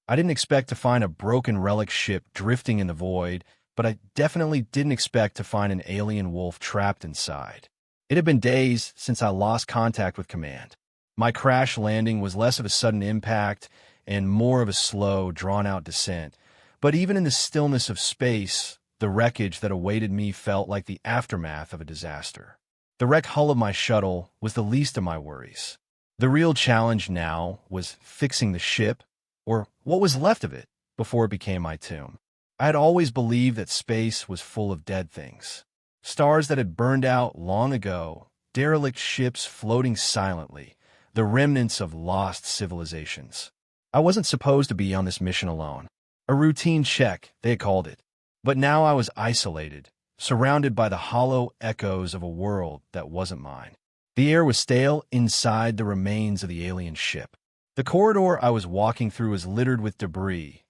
I didn't expect to find a broken relic ship drifting in the void, but I definitely didn't expect to find an alien wolf trapped inside. It had been days since I lost contact with command. My crash landing was less of a sudden impact and more of a slow, drawn-out descent. But even in the stillness of space, the wreckage that awaited me felt like the aftermath of a disaster. The wrecked hull of my shuttle was the least of my worries. The real challenge now was fixing the ship, or what was left of it, before it became my tomb. I had always believed that space was full of dead things. Stars that had burned out long ago, derelict ships floating silently, the remnants of lost civilizations. I wasn't supposed to be on this mission alone. A routine check, they had called it. But now I was isolated, surrounded by the hollow echoes of a world that wasn't mine. The air was stale inside the remains of the alien ship. The corridor I was walking through was littered with debris,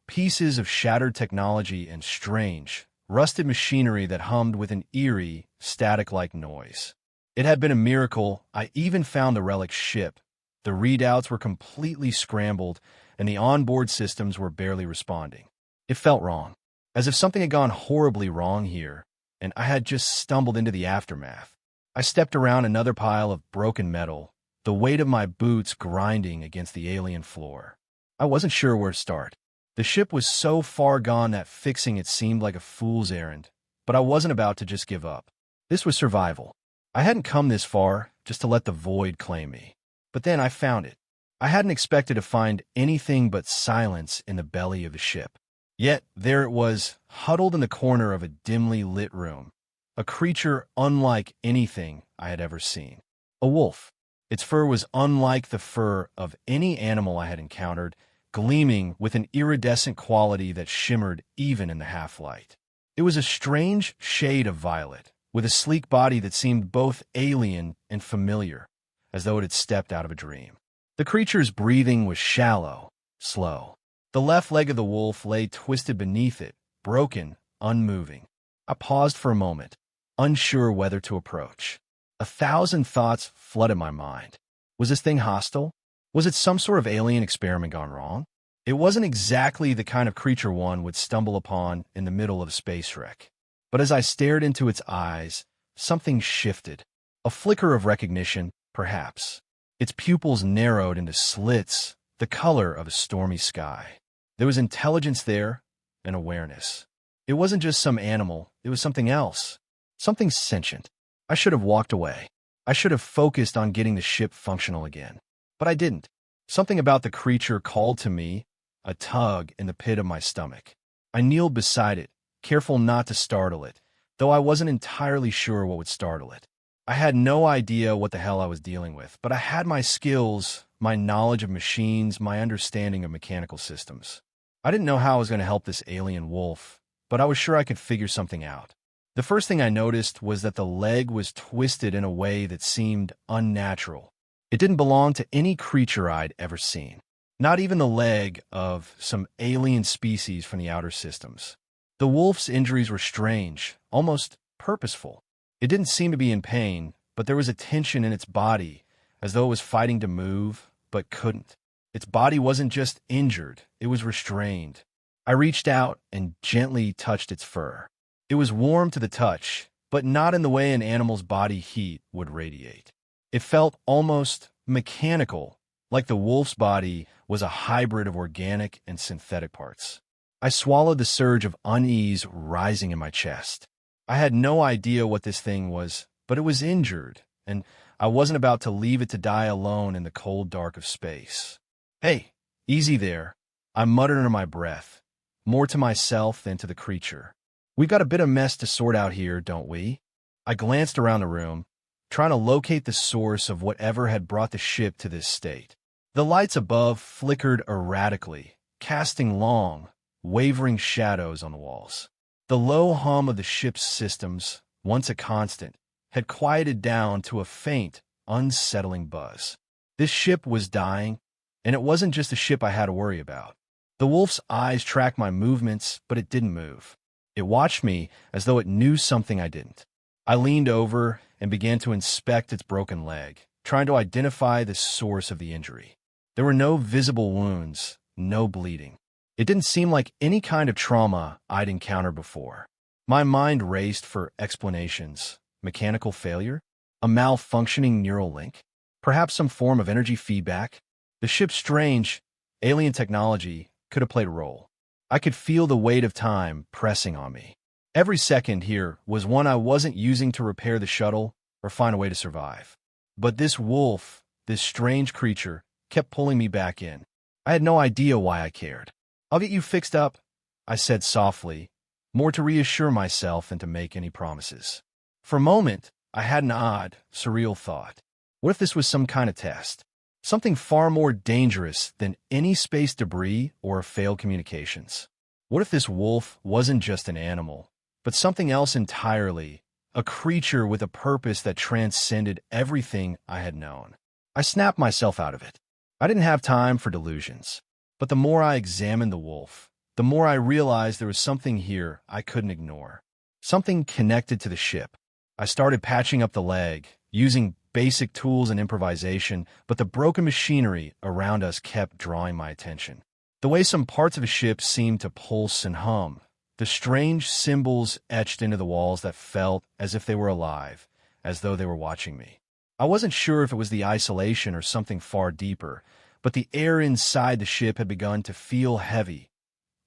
pieces of shattered technology and strange, rusted machinery that hummed with an eerie, static-like noise. It had been a miracle I even found the relic ship. The readouts were completely scrambled, and the onboard systems were barely responding. It felt wrong, as if something had gone horribly wrong here, and I had just stumbled into the aftermath. I stepped around another pile of broken metal, the weight of my boots grinding against the alien floor. I wasn't sure where to start. The ship was so far gone that fixing it seemed like a fool's errand, but I wasn't about to just give up. This was survival. I hadn't come this far just to let the void claim me. But then I found it. I hadn't expected to find anything but silence in the belly of the ship. Yet there it was, huddled in the corner of a dimly lit room, a creature unlike anything I had ever seen. A wolf. Its fur was unlike the fur of any animal I had encountered, gleaming with an iridescent quality that shimmered even in the half-light. It was a strange shade of violet, with a sleek body that seemed both alien and familiar, as though it had stepped out of a dream. The creature's breathing was shallow, slow. The left leg of the wolf lay twisted beneath it, broken, unmoving. I paused for a moment, unsure whether to approach. 1,000 thoughts flooded my mind. Was this thing hostile? Was it some sort of alien experiment gone wrong? It wasn't exactly the kind of creature one would stumble upon in the middle of a space wreck. But as I stared into its eyes, something shifted. A flicker of recognition, perhaps. Its pupils narrowed into slits, the color of a stormy sky. There was intelligence there, and awareness. It wasn't just some animal, it was something else. Something sentient. I should have walked away. I should have focused on getting the ship functional again. But I didn't. Something about the creature called to me, a tug in the pit of my stomach. I kneeled beside it, careful not to startle it, though I wasn't entirely sure what would startle it. I had no idea what the hell I was dealing with, but I had my skills, my knowledge of machines, my understanding of mechanical systems. I didn't know how I was going to help this alien wolf, but I was sure I could figure something out. The first thing I noticed was that the leg was twisted in a way that seemed unnatural. It didn't belong to any creature I'd ever seen, not even the leg of some alien species from the outer systems. The wolf's injuries were strange, almost purposeful. It didn't seem to be in pain, but there was a tension in its body, as though it was fighting to move, but couldn't. Its body wasn't just injured, it was restrained. I reached out and gently touched its fur. It was warm to the touch, but not in the way an animal's body heat would radiate. It felt almost mechanical, like the wolf's body was a hybrid of organic and synthetic parts. I swallowed the surge of unease rising in my chest. I had no idea what this thing was, but it was injured, and I wasn't about to leave it to die alone in the cold dark of space. "Hey, easy there," I muttered under my breath, more to myself than to the creature. "We've got a bit of mess to sort out here, don't we?" I glanced around the room, trying to locate the source of whatever had brought the ship to this state. The lights above flickered erratically, casting long, wavering shadows on the walls. The low hum of the ship's systems, once a constant, had quieted down to a faint, unsettling buzz. This ship was dying, and it wasn't just a ship I had to worry about. The wolf's eyes tracked my movements, but it didn't move. It watched me as though it knew something I didn't. I leaned over and began to inspect its broken leg, trying to identify the source of the injury. There were no visible wounds, no bleeding. It didn't seem like any kind of trauma I'd encountered before. My mind raced for explanations. Mechanical failure? A malfunctioning neural link? Perhaps some form of energy feedback? The ship's strange, alien technology could have played a role. I could feel the weight of time pressing on me. Every second here was one I wasn't using to repair the shuttle or find a way to survive. But this wolf, this strange creature, kept pulling me back in. I had no idea why I cared. "I'll get you fixed up," I said softly, more to reassure myself than to make any promises. For a moment, I had an odd, surreal thought. What if this was some kind of test? Something far more dangerous than any space debris or failed communications. What if this wolf wasn't just an animal, but something else entirely, a creature with a purpose that transcended everything I had known? I snapped myself out of it. I didn't have time for delusions. But the more I examined the wolf, the more I realized there was something here I couldn't ignore. Something connected to the ship. I started patching up the leg, using basic tools and improvisation, but the broken machinery around us kept drawing my attention. The way some parts of a ship seemed to pulse and hum, the strange symbols etched into the walls that felt as if they were alive, as though they were watching me. I wasn't sure if it was the isolation or something far deeper, but the air inside the ship had begun to feel heavy,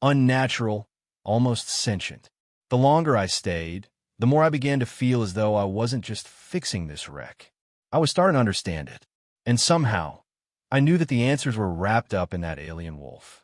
unnatural, almost sentient. The longer I stayed, the more I began to feel as though I wasn't just fixing this wreck. I was starting to understand it. And somehow, I knew that the answers were wrapped up in that alien wolf.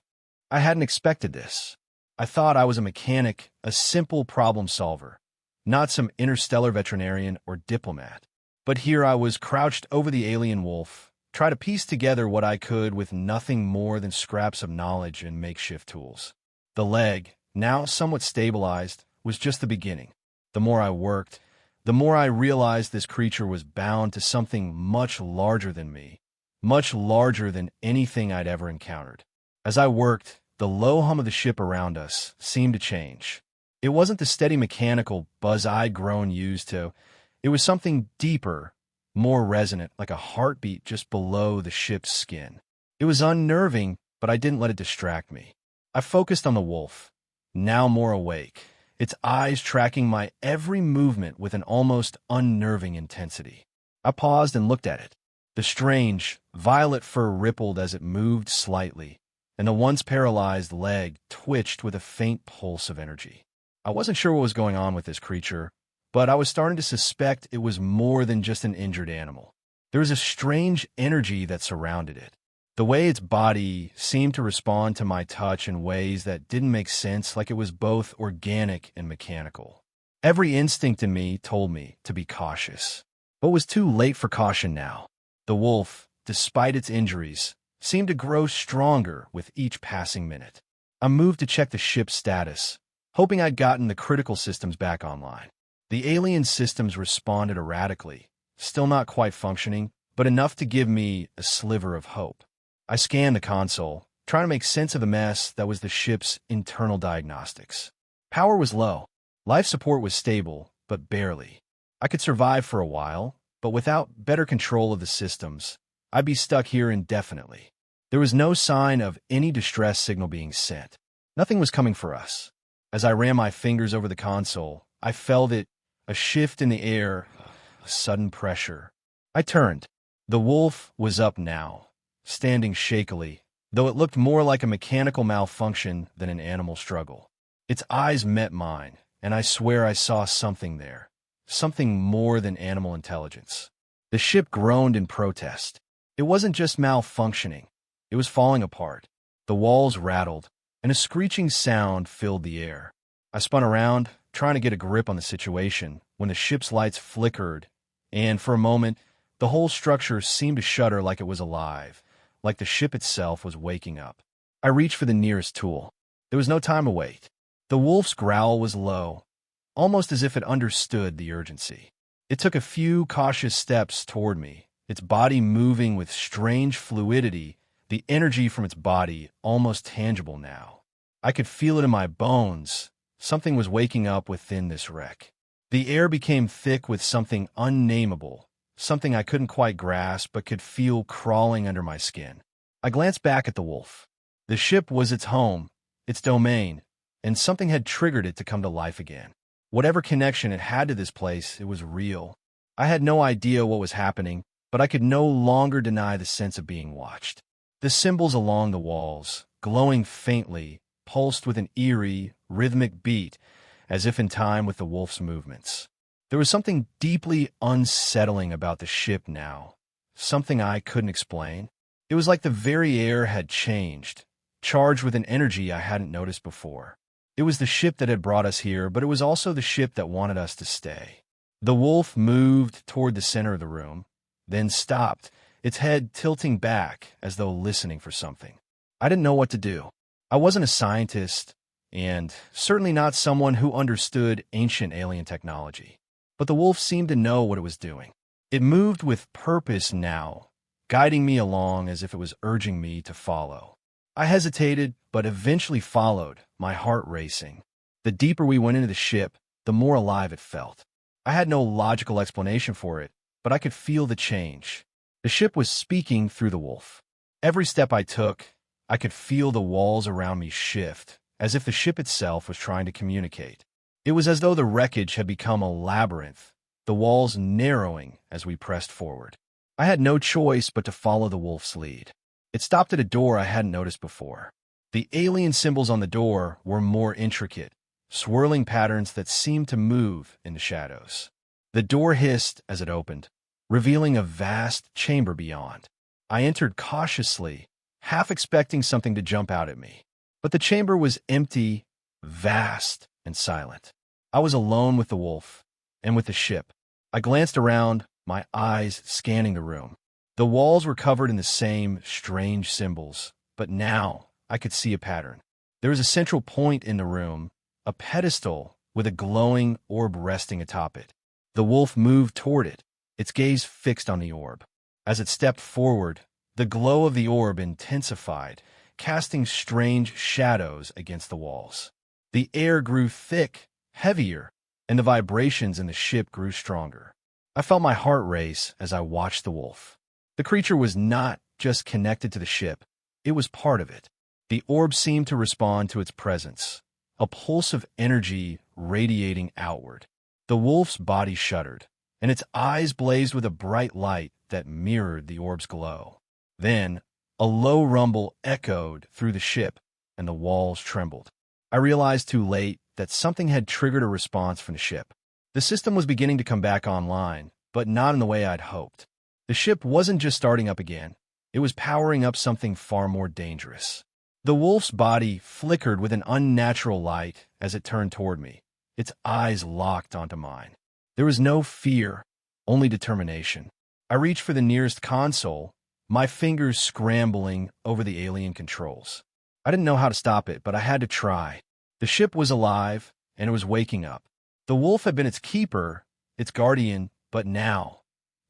I hadn't expected this. I thought I was a mechanic, a simple problem solver, not some interstellar veterinarian or diplomat. But here I was crouched over the alien wolf, try to piece together what I could with nothing more than scraps of knowledge and makeshift tools. The leg, now somewhat stabilized, was just the beginning. The more I worked, the more I realized this creature was bound to something much larger than me, much larger than anything I'd ever encountered. As I worked, the low hum of the ship around us seemed to change. It wasn't the steady mechanical buzz I'd grown used to. It was something deeper, more resonant, like a heartbeat just below the ship's skin. It was unnerving, but I didn't let it distract me. I focused on the wolf, now more awake, its eyes tracking my every movement with an almost unnerving intensity. I paused and looked at it. The strange, violet fur rippled as it moved slightly, and the once paralyzed leg twitched with a faint pulse of energy. I wasn't sure what was going on with this creature, but I was starting to suspect it was more than just an injured animal. There was a strange energy that surrounded it. The way its body seemed to respond to my touch in ways that didn't make sense, like it was both organic and mechanical. Every instinct in me told me to be cautious, but it was too late for caution now. The wolf, despite its injuries, seemed to grow stronger with each passing minute. I moved to check the ship's status, hoping I'd gotten the critical systems back online. The alien systems responded erratically, still not quite functioning, but enough to give me a sliver of hope. I scanned the console, trying to make sense of the mess that was the ship's internal diagnostics. Power was low. Life support was stable, but barely. I could survive for a while, but without better control of the systems, I'd be stuck here indefinitely. There was no sign of any distress signal being sent. Nothing was coming for us. As I ran my fingers over the console, I felt it, a shift in the air, a sudden pressure. I turned. The wolf was up now, standing shakily, though it looked more like a mechanical malfunction than an animal struggle. Its eyes met mine, and I swear I saw something there, something more than animal intelligence. The ship groaned in protest. It wasn't just malfunctioning. It was falling apart. The walls rattled, and a screeching sound filled the air. I spun around, trying to get a grip on the situation, when the ship's lights flickered, and for a moment, the whole structure seemed to shudder like it was alive, like the ship itself was waking up. I reached for the nearest tool. There was no time to wait. The wolf's growl was low, almost as if it understood the urgency. It took a few cautious steps toward me, its body moving with strange fluidity, the energy from its body almost tangible now. I could feel it in my bones. Something was waking up within this wreck. The air became thick with something unnameable, something I couldn't quite grasp but could feel crawling under my skin. I glanced back at the wolf. The ship was its home, its domain, and something had triggered it to come to life again. Whatever connection it had to this place, it was real. I had no idea what was happening, but I could no longer deny the sense of being watched. The symbols along the walls, glowing faintly, pulsed with an eerie, rhythmic beat, as if in time with the wolf's movements. There was something deeply unsettling about the ship now, something I couldn't explain. It was like the very air had changed, charged with an energy I hadn't noticed before. It was the ship that had brought us here, but it was also the ship that wanted us to stay. The wolf moved toward the center of the room, then stopped, its head tilting back as though listening for something. I didn't know what to do. I wasn't a scientist, and certainly not someone who understood ancient alien technology. But the wolf seemed to know what it was doing. It moved with purpose now, guiding me along as if it was urging me to follow. I hesitated, but eventually followed, my heart racing. The deeper we went into the ship, the more alive it felt. I had no logical explanation for it, but I could feel the change. The ship was speaking through the wolf. Every step I took, I could feel the walls around me shift, as if the ship itself was trying to communicate. It was as though the wreckage had become a labyrinth, the walls narrowing as we pressed forward. I had no choice but to follow the wolf's lead. It stopped at a door I hadn't noticed before. The alien symbols on the door were more intricate, swirling patterns that seemed to move in the shadows. The door hissed as it opened, revealing a vast chamber beyond. I entered cautiously, half expecting something to jump out at me. But the chamber was empty, vast, and silent. I was alone with the wolf, and with the ship. I glanced around, my eyes scanning the room. The walls were covered in the same strange symbols, but now I could see a pattern. There was a central point in the room, a pedestal with a glowing orb resting atop it. The wolf moved toward it, its gaze fixed on the orb. As it stepped forward, the glow of the orb intensified, casting strange shadows against the walls. The air grew thick, heavier, and the vibrations in the ship grew stronger. I felt my heart race as I watched the wolf. The creature was not just connected to the ship, it was part of it. The orb seemed to respond to its presence, a pulse of energy radiating outward. The wolf's body shuddered, and its eyes blazed with a bright light that mirrored the orb's glow. Then, a low rumble echoed through the ship, and the walls trembled. I realized too late that something had triggered a response from the ship. The system was beginning to come back online, but not in the way I'd hoped. The ship wasn't just starting up again, it was powering up something far more dangerous. The wolf's body flickered with an unnatural light as it turned toward me, its eyes locked onto mine. There was no fear, only determination. I reached for the nearest console, my fingers scrambling over the alien controls. I didn't know how to stop it, but I had to try. The ship was alive, and it was waking up. The wolf had been its keeper, its guardian, but now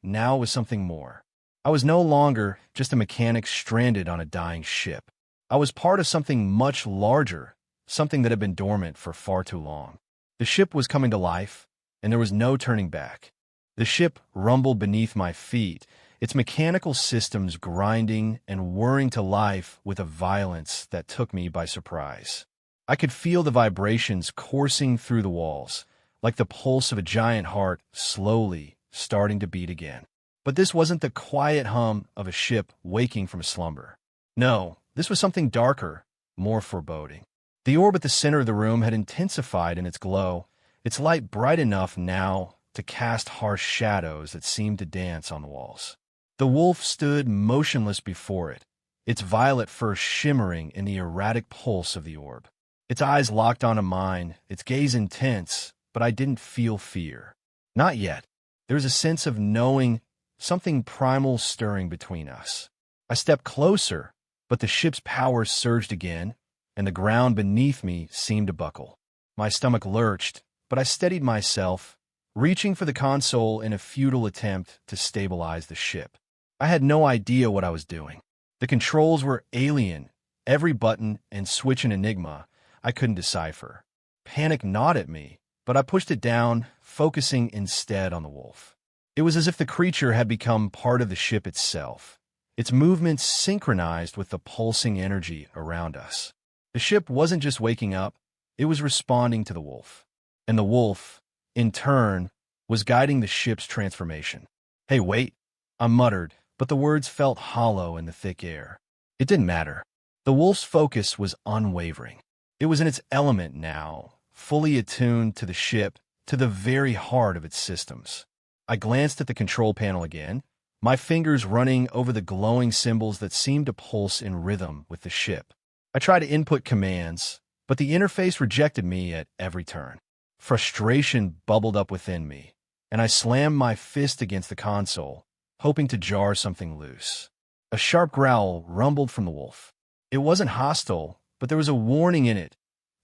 it was something more. I was no longer just a mechanic stranded on a dying ship. I was part of something much larger, something that had been dormant for far too long. The ship was coming to life, and there was no turning back. The ship rumbled beneath my feet, its mechanical systems grinding and whirring to life with a violence that took me by surprise. I could feel the vibrations coursing through the walls, like the pulse of a giant heart slowly starting to beat again. But this wasn't the quiet hum of a ship waking from slumber. No, this was something darker, more foreboding. The orb at the center of the room had intensified in its glow, its light bright enough now to cast harsh shadows that seemed to dance on the walls. The wolf stood motionless before it, its violet fur shimmering in the erratic pulse of the orb. Its eyes locked onto mine, its gaze intense, but I didn't feel fear. Not yet. There was a sense of knowing, something primal stirring between us. I stepped closer, but the ship's power surged again, and the ground beneath me seemed to buckle. My stomach lurched, but I steadied myself, reaching for the console in a futile attempt to stabilize the ship. I had no idea what I was doing. The controls were alien, every button and switch an enigma I couldn't decipher. Panic gnawed at me, but I pushed it down, focusing instead on the wolf. It was as if the creature had become part of the ship itself, its movements synchronized with the pulsing energy around us. The ship wasn't just waking up, it was responding to the wolf. And the wolf, in turn, was guiding the ship's transformation. "Hey, wait," I muttered, but the words felt hollow in the thick air. It didn't matter. The wolf's focus was unwavering. It was in its element now, fully attuned to the ship, to the very heart of its systems. I glanced at the control panel again, my fingers running over the glowing symbols that seemed to pulse in rhythm with the ship. I tried to input commands, but the interface rejected me at every turn. Frustration bubbled up within me, and I slammed my fist against the console, hoping to jar something loose. A sharp growl rumbled from the wolf. It wasn't hostile, but there was a warning in it,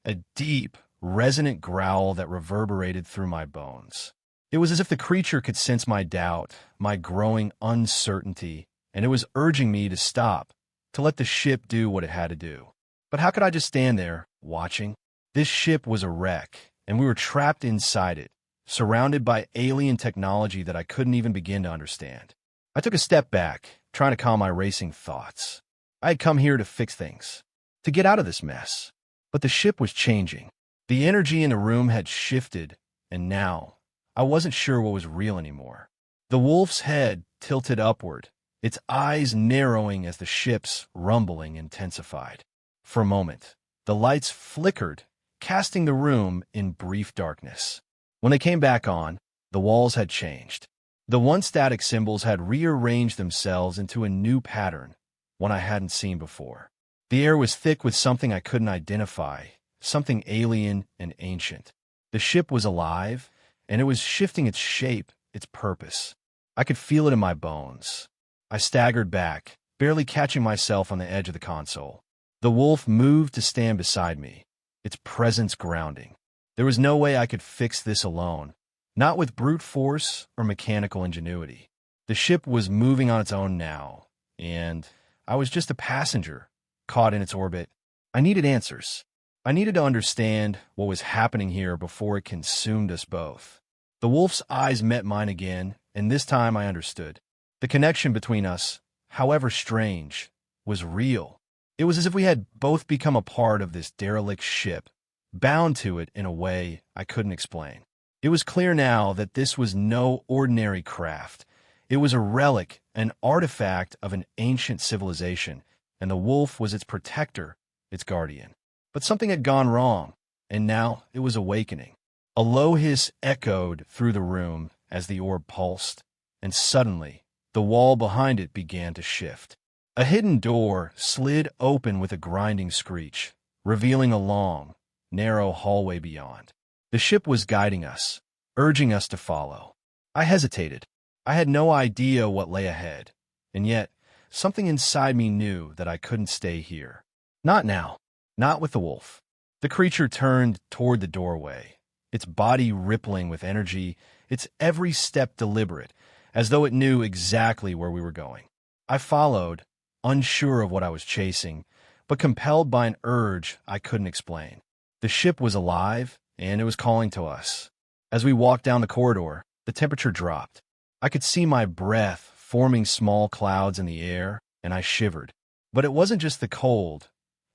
a deep, resonant growl that reverberated through my bones. It was as if the creature could sense my doubt, my growing uncertainty, and it was urging me to stop, to let the ship do what it had to do. But how could I just stand there, watching? This ship was a wreck, and we were trapped inside it, surrounded by alien technology that I couldn't even begin to understand. I took a step back, trying to calm my racing thoughts. I had come here to fix things, to get out of this mess. But the ship was changing. The energy in the room had shifted, and now I wasn't sure what was real anymore. The wolf's head tilted upward, its eyes narrowing as the ship's rumbling intensified. For a moment, the lights flickered, casting the room in brief darkness. When they came back on, the walls had changed. The once static symbols had rearranged themselves into a new pattern, one I hadn't seen before. The air was thick with something I couldn't identify, something alien and ancient. The ship was alive, and it was shifting its shape, its purpose. I could feel it in my bones. I staggered back, barely catching myself on the edge of the console. The wolf moved to stand beside me, its presence grounding. There was no way I could fix this alone, not with brute force or mechanical ingenuity. The ship was moving on its own now, and I was just a passenger, caught in its orbit. I needed answers. I needed to understand what was happening here before it consumed us both. The wolf's eyes met mine again, and this time I understood. The connection between us, however strange, was real. It was as if we had both become a part of this derelict ship, bound to it in a way I couldn't explain. It was clear now that this was no ordinary craft. It was a relic, an artifact of an ancient civilization, and the wolf was its protector, its guardian. But something had gone wrong, and now it was awakening. A low hiss echoed through the room as the orb pulsed, and suddenly, the wall behind it began to shift. A hidden door slid open with a grinding screech, revealing a long, narrow hallway beyond. The ship was guiding us, urging us to follow. I hesitated. I had no idea what lay ahead, and yet something inside me knew that I couldn't stay here. Not now. Not with the wolf. The creature turned toward the doorway, its body rippling with energy, its every step deliberate, as though it knew exactly where we were going. I followed, unsure of what I was chasing, but compelled by an urge I couldn't explain. The ship was alive, and it was calling to us. As we walked down the corridor, the temperature dropped. I could see my breath forming small clouds in the air, and I shivered. But it wasn't just the cold.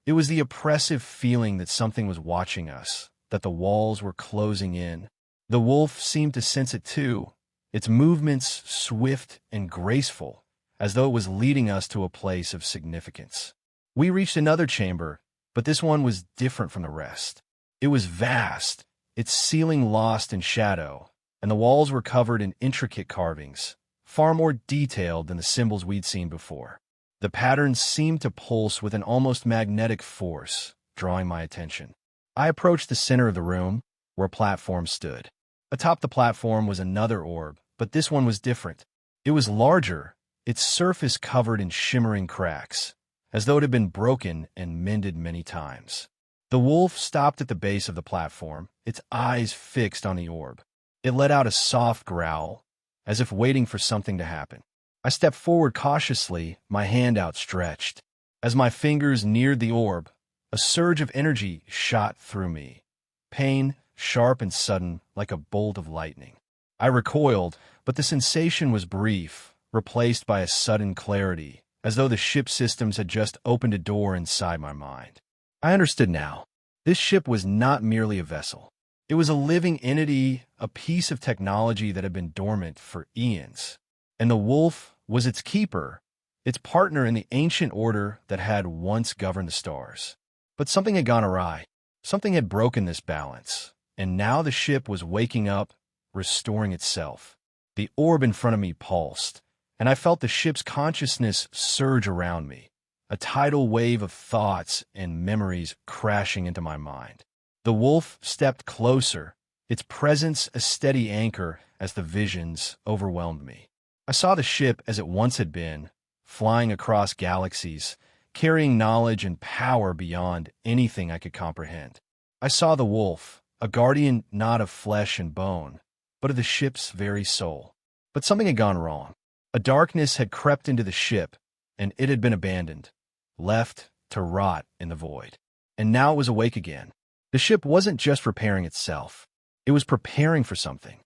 It was the oppressive feeling that something was watching us, that the walls were closing in. The wolf seemed to sense it too, its movements swift and graceful, as though it was leading us to a place of significance. We reached another chamber, but this one was different from the rest. It was vast, its ceiling lost in shadow, and the walls were covered in intricate carvings, far more detailed than the symbols we'd seen before. The patterns seemed to pulse with an almost magnetic force, drawing my attention. I approached the center of the room, where a platform stood. Atop the platform was another orb, but this one was different. It was larger, its surface covered in shimmering cracks, as though it had been broken and mended many times. The wolf stopped at the base of the platform, its eyes fixed on the orb. It let out a soft growl, as if waiting for something to happen. I stepped forward cautiously, my hand outstretched. As my fingers neared the orb, a surge of energy shot through me. Pain, sharp and sudden, like a bolt of lightning. I recoiled, but the sensation was brief, replaced by a sudden clarity, as though the ship's systems had just opened a door inside my mind. I understood now. This ship was not merely a vessel. It was a living entity, a piece of technology that had been dormant for eons. And the wolf was its keeper, its partner in the ancient order that had once governed the stars. But something had gone awry. Something had broken this balance. And now the ship was waking up, restoring itself. The orb in front of me pulsed, and I felt the ship's consciousness surge around me, a tidal wave of thoughts and memories crashing into my mind. The wolf stepped closer, its presence a steady anchor as the visions overwhelmed me. I saw the ship as it once had been, flying across galaxies, carrying knowledge and power beyond anything I could comprehend. I saw the wolf, a guardian not of flesh and bone, but of the ship's very soul. But something had gone wrong. A darkness had crept into the ship, and it had been abandoned, left to rot in the void. And now it was awake again. The ship wasn't just repairing itself. It was preparing for something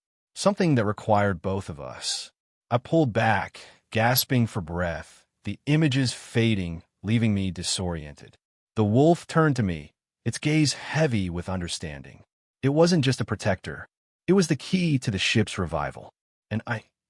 that required both of us. I pulled back, gasping for breath, the images fading, leaving me disoriented. The wolf turned to me, its gaze heavy with understanding. It wasn't just a protector. It was the key to the ship's revival. And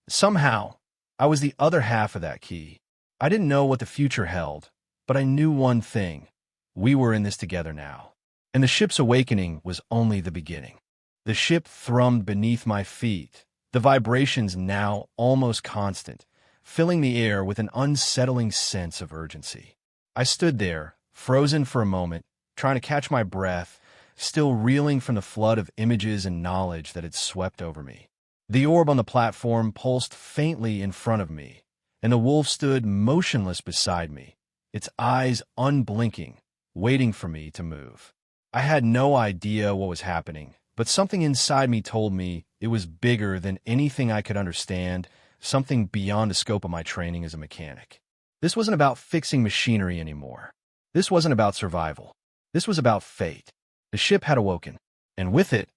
somehow, I was the other half of that key. I didn't know what the future held, but I knew one thing. We were in this together now. And the ship's awakening was only the beginning. The ship thrummed beneath my feet, the vibrations now almost constant, filling the air with an unsettling sense of urgency. I stood there, frozen for a moment, trying to catch my breath, still reeling from the flood of images and knowledge that had swept over me. The orb on the platform pulsed faintly in front of me, and the wolf stood motionless beside me, its eyes unblinking, waiting for me to move. I had no idea what was happening, but something inside me told me it was bigger than anything I could understand, something beyond the scope of my training as a mechanic. This wasn't about fixing machinery anymore. This wasn't about survival. This was about fate. The ship had awoken, and with it,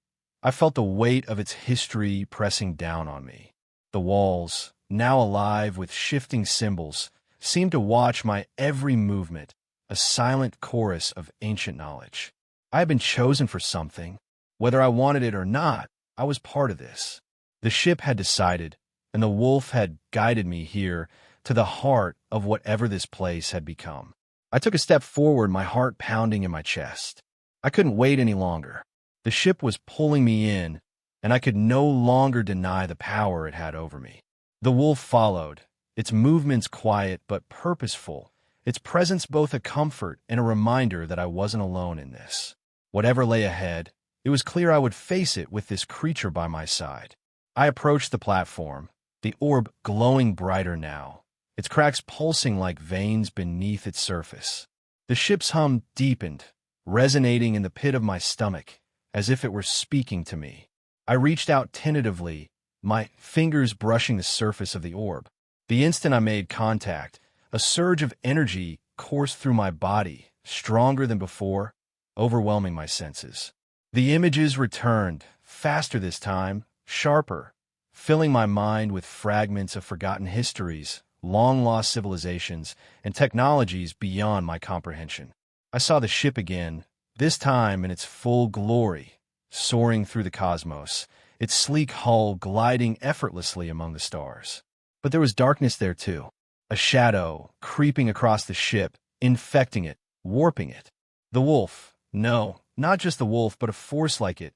I felt the weight of its history pressing down on me. The walls, now alive with shifting symbols, seemed to watch my every movement, a silent chorus of ancient knowledge. I had been chosen for something. Whether I wanted it or not, I was part of this. The ship had decided, and the wolf had guided me here to the heart of whatever this place had become. I took a step forward, my heart pounding in my chest. I couldn't wait any longer. The ship was pulling me in, and I could no longer deny the power it had over me. The wolf followed, its movements quiet but purposeful, its presence both a comfort and a reminder that I wasn't alone in this. Whatever lay ahead, it was clear I would face it with this creature by my side. I approached the platform, the orb glowing brighter now, its cracks pulsing like veins beneath its surface. The ship's hum deepened, resonating in the pit of my stomach, as if it were speaking to me. I reached out tentatively, my fingers brushing the surface of the orb. The instant I made contact, a surge of energy coursed through my body, stronger than before, overwhelming my senses. The images returned, faster this time, sharper, filling my mind with fragments of forgotten histories, long-lost civilizations, and technologies beyond my comprehension. I saw the ship again, this time in its full glory, soaring through the cosmos, its sleek hull gliding effortlessly among the stars. But there was darkness there too, a shadow creeping across the ship, infecting it, warping it. The wolf, no, not just the wolf, but a force like it,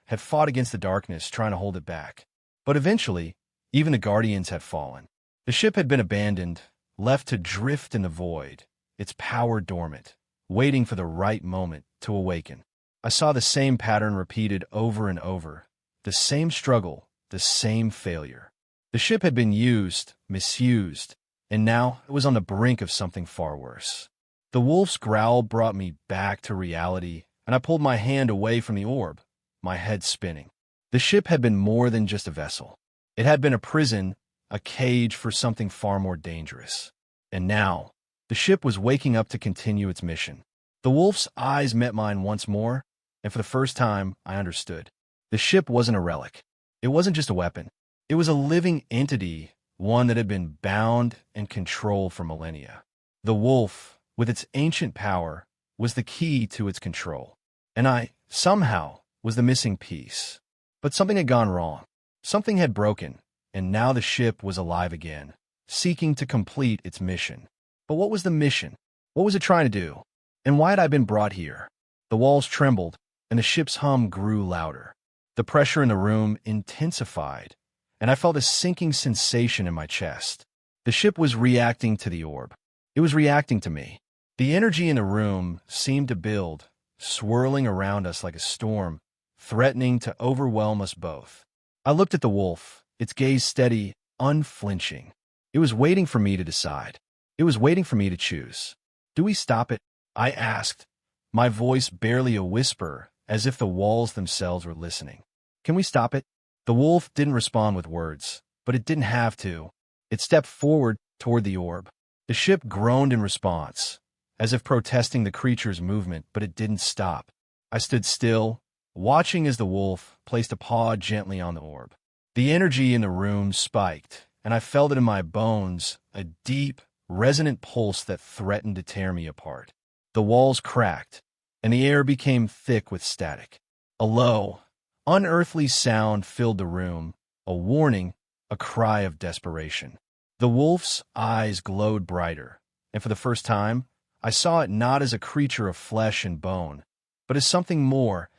had fought against the darkness, trying to hold it back. But eventually, even the guardians had fallen. The ship had been abandoned, left to drift in the void, its power dormant, waiting for the right moment to awaken. I saw the same pattern repeated over and over, the same struggle, the same failure. The ship had been used, misused, and now it was on the brink of something far worse. The wolf's growl brought me back to reality, and I pulled my hand away from the orb, my head spinning. The ship had been more than just a vessel. It had been a prison, a cage for something far more dangerous. And now, the ship was waking up to continue its mission. The wolf's eyes met mine once more, and for the first time, I understood. The ship wasn't a relic. It wasn't just a weapon. It was a living entity, one that had been bound and controlled for millennia. The wolf, with its ancient power, was the key to its control, and I, somehow, was the missing piece. But something had gone wrong. Something had broken, and now the ship was alive again, seeking to complete its mission. But what was the mission? What was it trying to do? And why had I been brought here? The walls trembled, and the ship's hum grew louder. The pressure in the room intensified, and I felt a sinking sensation in my chest. The ship was reacting to the orb. It was reacting to me. The energy in the room seemed to build, swirling around us like a storm, threatening to overwhelm us both. I looked at the wolf, its gaze steady, unflinching. It was waiting for me to decide. It was waiting for me to choose. "Do we stop it?" I asked, my voice barely a whisper, as if the walls themselves were listening. "Can we stop it?" The wolf didn't respond with words, but it didn't have to. It stepped forward toward the orb. The ship groaned in response, as if protesting the creature's movement, but it didn't stop. I stood still, watching as the wolf placed a paw gently on the orb. The energy in the room spiked, and I felt it in my bones, a deep, resonant pulse that threatened to tear me apart. The walls cracked, and the air became thick with static. A low, unearthly sound filled the room, a warning, a cry of desperation. The wolf's eyes glowed brighter, and for the first time, I saw it not as a creature of flesh and bone, but as something more,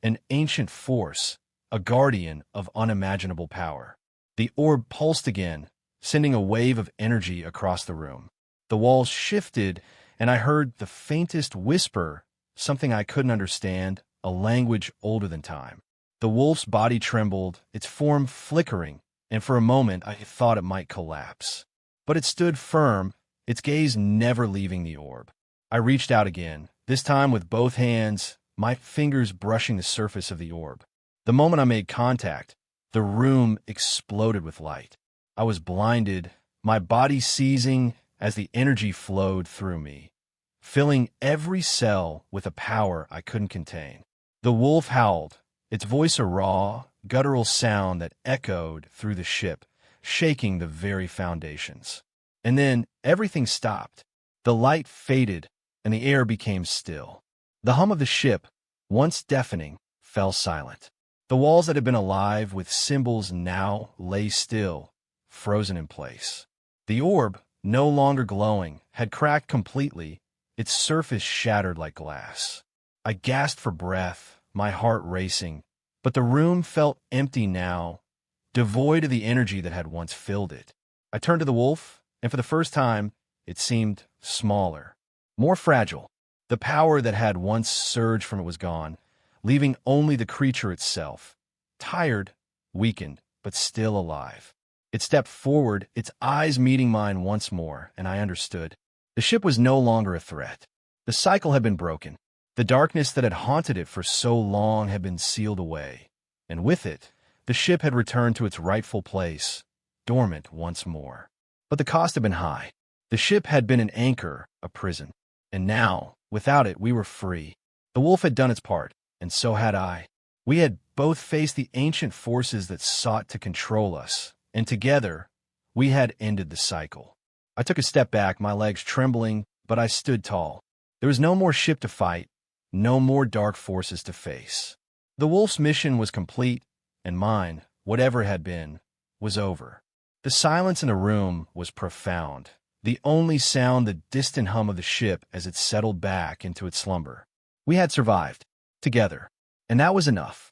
an ancient force, a guardian of unimaginable power. The orb pulsed again, sending a wave of energy across the room. The walls shifted, and I heard the faintest whisper, something I couldn't understand, a language older than time. The wolf's body trembled, its form flickering, and for a moment I thought it might collapse. But it stood firm, its gaze never leaving the orb. I reached out again, this time with both hands, my fingers brushing the surface of the orb. The moment I made contact, the room exploded with light. I was blinded, my body seizing as the energy flowed through me, filling every cell with a power I couldn't contain. The wolf howled, its voice a raw, guttural sound that echoed through the ship, shaking the very foundations. And then everything stopped. The light faded, and the air became still. The hum of the ship, once deafening, fell silent. The walls that had been alive with symbols now lay still, frozen in place. The orb, no longer glowing, had cracked completely, its surface shattered like glass. I gasped for breath, my heart racing, but the room felt empty now, devoid of the energy that had once filled it. I turned to the wolf, and for the first time, it seemed smaller, more fragile. The power that had once surged from it was gone, leaving only the creature itself, tired, weakened, but still alive. It stepped forward, its eyes meeting mine once more, and I understood. The ship was no longer a threat. The cycle had been broken. The darkness that had haunted it for so long had been sealed away, and with it, the ship had returned to its rightful place, dormant once more. But the cost had been high. The ship had been an anchor, a prison, and now, without it, we were free. The wolf had done its part, and so had I. We had both faced the ancient forces that sought to control us, and together, we had ended the cycle. I took a step back, my legs trembling, but I stood tall. There was no more ship to fight, no more dark forces to face. The wolf's mission was complete, and mine, whatever it had been, was over. The silence in the room was profound, the only sound the distant hum of the ship as it settled back into its slumber. We had survived, together, and that was enough.